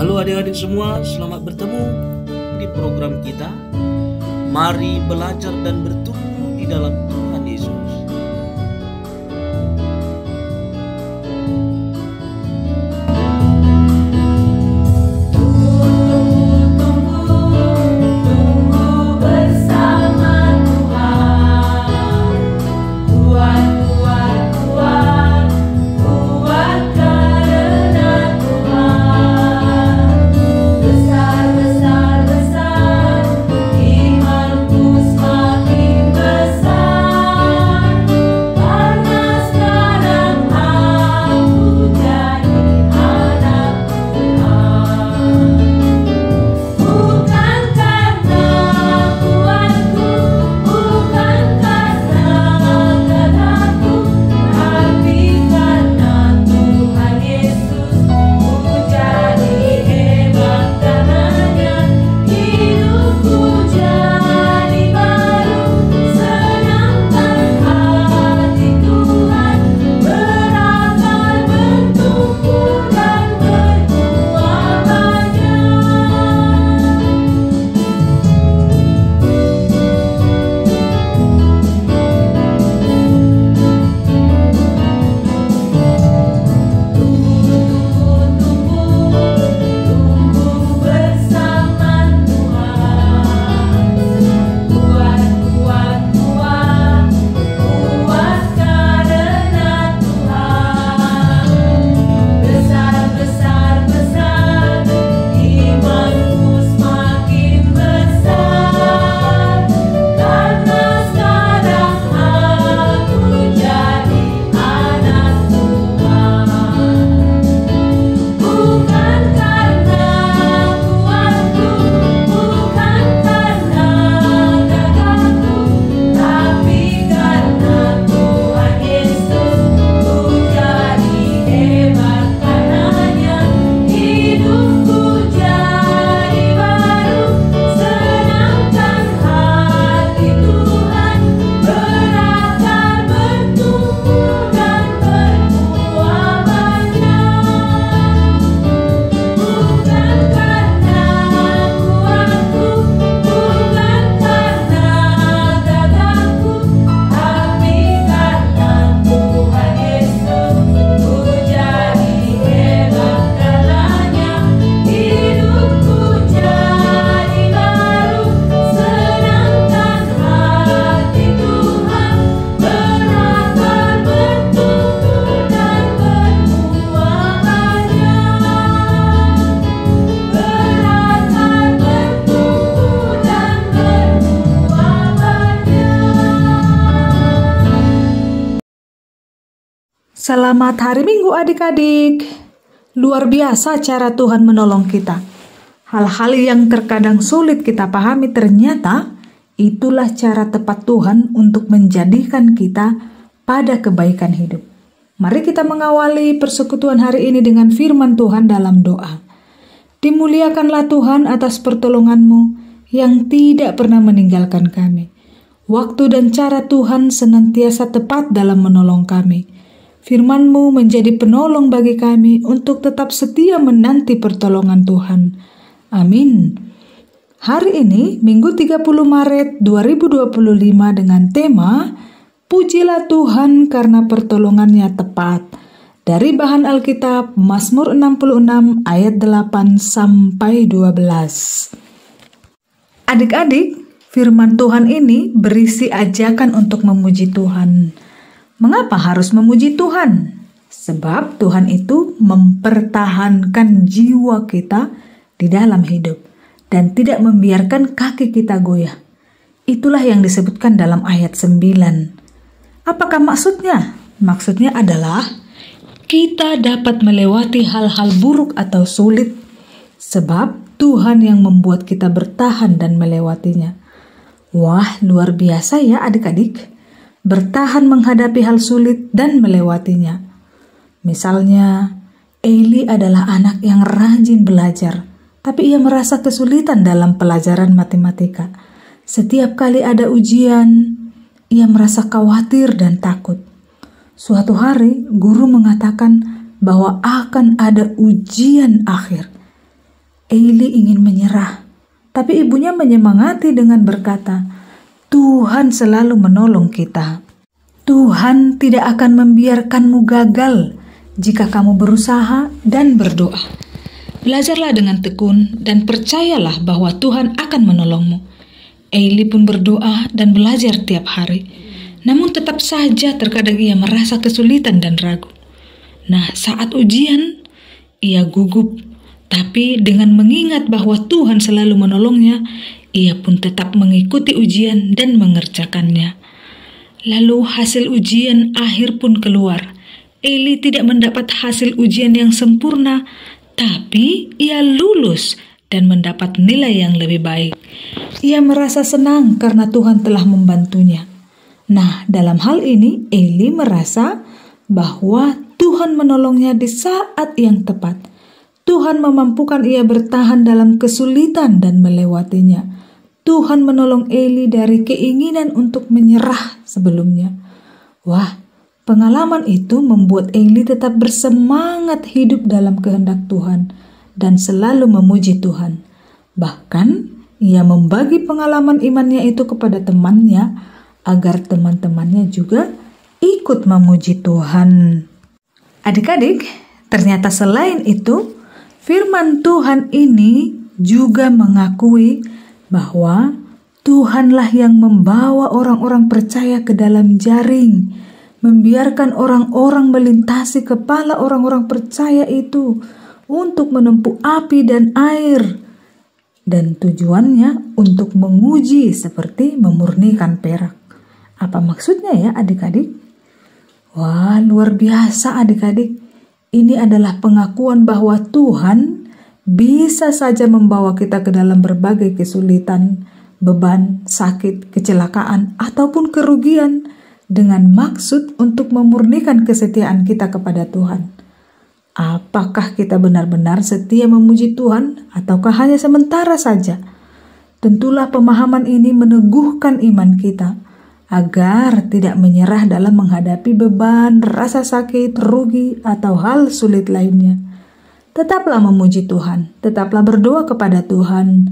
Halo adik-adik semua, selamat bertemu di program kita. Mari belajar dan bertumbuh di dalam Tuhan Yesus. Selamat hari Minggu adik-adik. Luar biasa cara Tuhan menolong kita. Hal-hal yang terkadang sulit kita pahami ternyata itulah cara tepat Tuhan untuk menjadikan kita pada kebaikan hidup. Mari kita mengawali persekutuan hari ini dengan firman Tuhan dalam doa. Dimuliakanlah Tuhan atas pertolongan-Mu yang tidak pernah meninggalkan kami. Waktu dan cara Tuhan senantiasa tepat dalam menolong kami. Firman-Mu menjadi penolong bagi kami untuk tetap setia menanti pertolongan Tuhan. Amin. Hari ini, Minggu 30 Maret 2025 dengan tema Pujilah Tuhan karena pertolongannya tepat. Dari bahan Alkitab, Mazmur 66 ayat 8 sampai 12. Adik-adik, firman Tuhan ini berisi ajakan untuk memuji Tuhan. Mengapa harus memuji Tuhan? Sebab Tuhan itu mempertahankan jiwa kita di dalam hidup dan tidak membiarkan kaki kita goyah. Itulah yang disebutkan dalam ayat 9. Apakah maksudnya? Maksudnya adalah kita dapat melewati hal-hal buruk atau sulit sebab Tuhan yang membuat kita bertahan dan melewatinya. Wah, luar biasa ya adik-adik. Bertahan menghadapi hal sulit dan melewatinya. Misalnya, Eli adalah anak yang rajin belajar, tapi ia merasa kesulitan dalam pelajaran matematika. Setiap kali ada ujian, ia merasa khawatir dan takut. Suatu hari, guru mengatakan bahwa akan ada ujian akhir. Eli ingin menyerah, tapi ibunya menyemangati dengan berkata, Tuhan selalu menolong kita. Tuhan tidak akan membiarkanmu gagal jika kamu berusaha dan berdoa. Belajarlah dengan tekun dan percayalah bahwa Tuhan akan menolongmu. Eli pun berdoa dan belajar tiap hari. Namun tetap saja terkadang ia merasa kesulitan dan ragu. Nah, saat ujian, ia gugup. Tapi dengan mengingat bahwa Tuhan selalu menolongnya, ia pun tetap mengikuti ujian dan mengerjakannya. Lalu hasil ujian akhir pun keluar. Eli tidak mendapat hasil ujian yang sempurna, tapi ia lulus dan mendapat nilai yang lebih baik. Ia merasa senang karena Tuhan telah membantunya. Nah, dalam hal ini Eli merasa bahwa Tuhan menolongnya di saat yang tepat. Tuhan memampukan ia bertahan dalam kesulitan dan melewatinya. Tuhan menolong Eli dari keinginan untuk menyerah sebelumnya. Wah, pengalaman itu membuat Eli tetap bersemangat hidup dalam kehendak Tuhan dan selalu memuji Tuhan. Bahkan, ia membagi pengalaman imannya itu kepada temannya agar teman-temannya juga ikut memuji Tuhan. Adik-adik, ternyata selain itu, firman Tuhan ini juga mengakui bahwa Tuhanlah yang membawa orang-orang percaya ke dalam jaring, membiarkan orang-orang melintasi kepala orang-orang percaya itu untuk menempuh api dan air. Dan tujuannya untuk menguji seperti memurnikan perak. Apa maksudnya ya adik-adik? Wah, luar biasa adik-adik. Ini adalah pengakuan bahwa Tuhan bisa saja membawa kita ke dalam berbagai kesulitan, beban, sakit, kecelakaan, ataupun kerugian dengan maksud untuk memurnikan kesetiaan kita kepada Tuhan. Apakah kita benar-benar setia memuji Tuhan ataukah hanya sementara saja? Tentulah pemahaman ini meneguhkan iman kita agar tidak menyerah dalam menghadapi beban, rasa sakit, rugi, atau hal sulit lainnya. Tetaplah memuji Tuhan, tetaplah berdoa kepada Tuhan.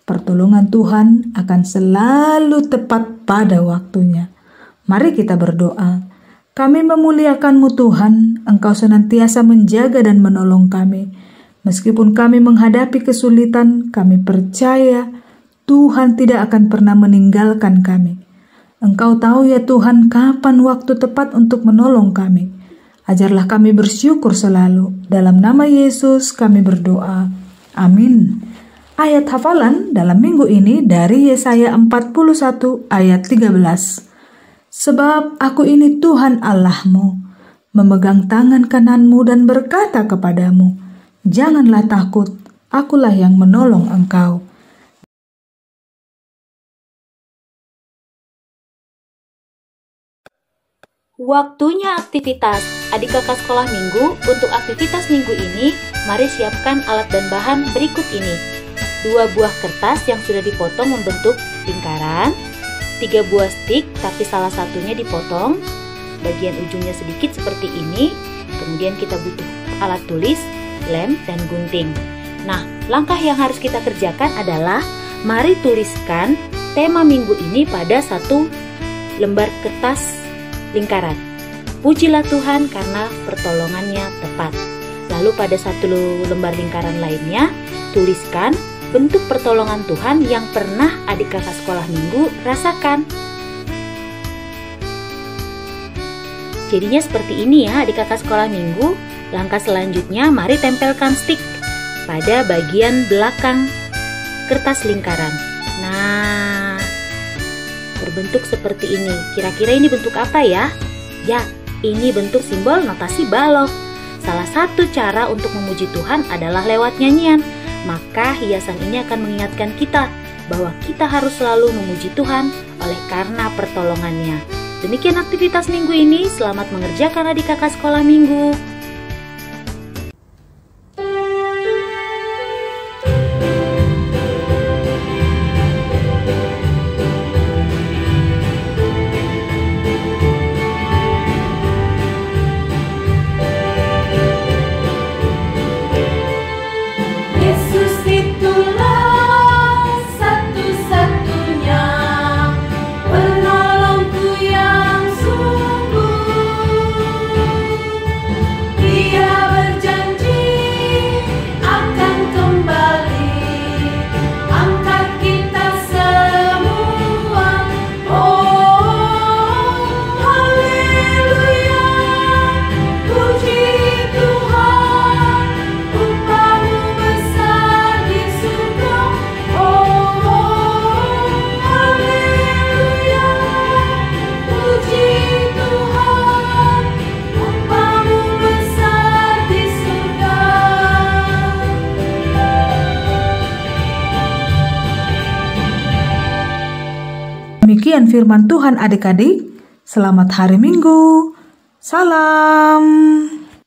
Pertolongan Tuhan akan selalu tepat pada waktunya. Mari kita berdoa. Kami memuliakan-Mu Tuhan, Engkau senantiasa menjaga dan menolong kami. Meskipun kami menghadapi kesulitan, kami percaya Tuhan tidak akan pernah meninggalkan kami. Engkau tahu ya Tuhan kapan waktu tepat untuk menolong kami. Ajarlah kami bersyukur selalu. Dalam nama Yesus kami berdoa. Amin. Ayat hafalan dalam minggu ini dari Yesaya 41 ayat 13. Sebab aku ini Tuhan Allahmu, memegang tangan kananmu dan berkata kepadamu, janganlah takut, akulah yang menolong engkau. Waktunya aktivitas. Adik kakak sekolah minggu, untuk aktivitas minggu ini, mari siapkan alat dan bahan berikut ini. 2 buah kertas yang sudah dipotong membentuk lingkaran, 3 buah stik tapi salah satunya dipotong, bagian ujungnya sedikit seperti ini. Kemudian kita butuh alat tulis, lem, dan gunting. Nah, langkah yang harus kita kerjakan adalah mari tuliskan tema minggu ini pada 1 lembar kertas lingkaran. Pujilah Tuhan karena pertolongannya tepat. Lalu pada 1 lembar lingkaran lainnya, tuliskan bentuk pertolongan Tuhan yang pernah adik kakak sekolah minggu rasakan. Jadinya seperti ini ya adik kakak sekolah minggu. Langkah selanjutnya mari tempelkan stik pada bagian belakang kertas lingkaran. Nah, berbentuk seperti ini. Kira-kira ini bentuk apa ya? Ya, ini bentuk simbol notasi balok. Salah satu cara untuk memuji Tuhan adalah lewat nyanyian. Maka hiasan ini akan mengingatkan kita bahwa kita harus selalu memuji Tuhan oleh karena pertolongannya. Demikian aktivitas minggu ini. Selamat mengerjakan adik kakak sekolah minggu. Yesus itu pujian firman Tuhan adik-adik. Selamat hari Minggu. Salam.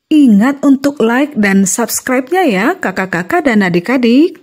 Ingat untuk like dan subscribe-nya ya kakak-kakak dan adik-adik.